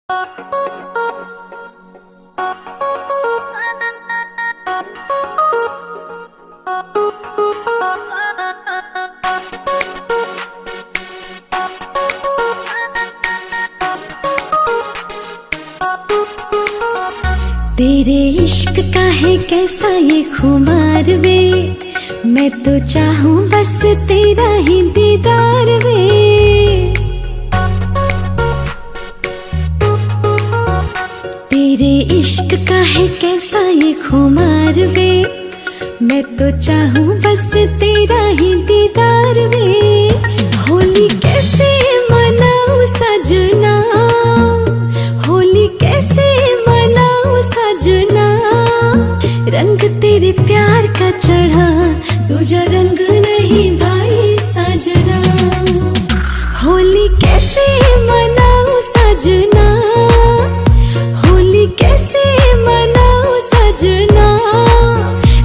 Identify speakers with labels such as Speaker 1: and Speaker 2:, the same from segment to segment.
Speaker 1: तेरे इश्क का है कैसा ये खुमार वे, मैं तो चाहूं बस तेरा ही दीदार वे। तेरे इश्क का है कैसा ये खुमार वे, मैं तो चाहूं बस तेरा ही दीदार वे। होली कैसे मनाऊं सजना, होली कैसे मनाऊं सजना, रंग तेरे प्यार का चढ़ा दूजा रंग नहीं भाई सजना। होली कैसे मनाऊं सजना, होली कैसे मनाऊं सजना,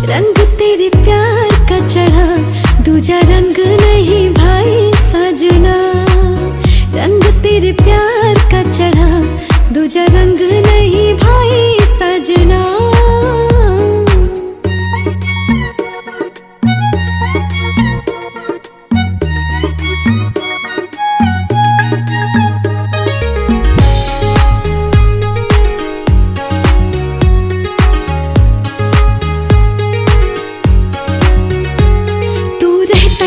Speaker 1: रंग तेरे प्यार का चढ़ा दूजा रंग नहीं भाई सजना। रंग तेरे प्यार का चढ़ा दूजा रंग नहीं भाई सजना।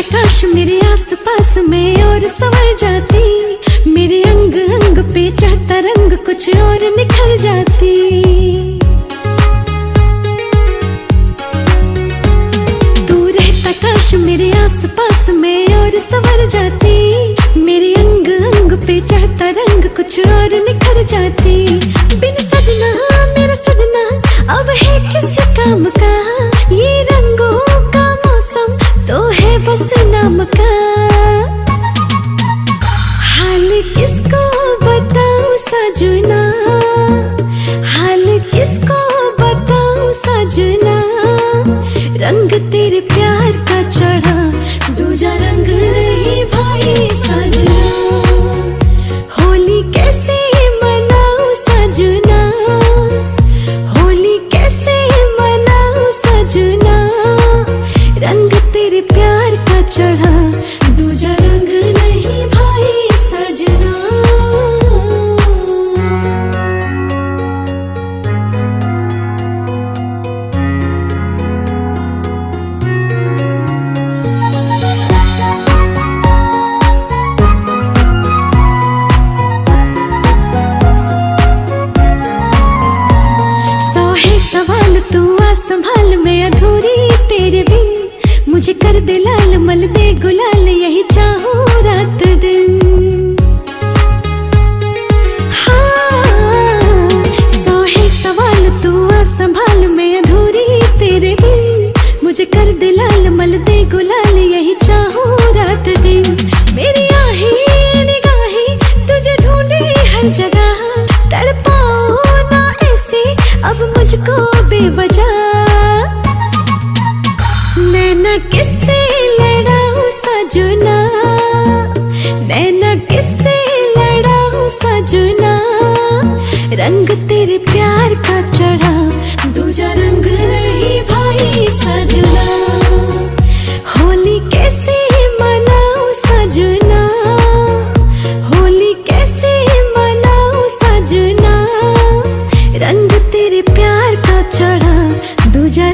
Speaker 1: काश मेरे आस पास में और संवर जाती, मेरे अंग अंग पे चाहता रंग कुछ और निखर जाती। तू रहता काश मेरे आस पास में और संवर जाती, मेरे अंग अंग पे चाहता रंग कुछ और निखर जाती। बिन सजना मेरा सजना अब है किस काम का, ये रंगों का मौसम तो है बस नाम का। हाल किसको बताऊं सजना, हाल किसको बताऊं सजना, रंग तेरे प्यार का चढ़ा दूजा रंग नहीं भाई सजना। होली कैसे मनाऊं सजना, होली कैसे मनाऊं सजना, रंग तेरे प्यार का चढ़ा दूजा रंग नहीं भाई सजना। सौ है सवाल तू आ संभाल, मैं अधूरी तेरे बिन, मुझे कर दे लाल मल दे गुलाल, यही चाहूं रात दिन। हाँ, सौ है सवाल तू आ संभाल, मैं अधूरी तेरे बिन, मुझे कर दे लाल मल दे गुलाल, यही चाहूं रात दिन। मेरी आही निगाहें तुझे ढूंढे हर जगह, तड़पाओ ना ऐसे अब मुझको बेवजह। नैना किससे लड़ाऊं सजना, नैना किससे लड़ाऊं सजना, रंग तेरे प्यार का चढ़ा दूजा रंग नहीं भाई सजना। होली कैसे मनाऊं सजना, होली कैसे मनाऊं सजना, रंग तेरे प्यार का चढ़ा दूजा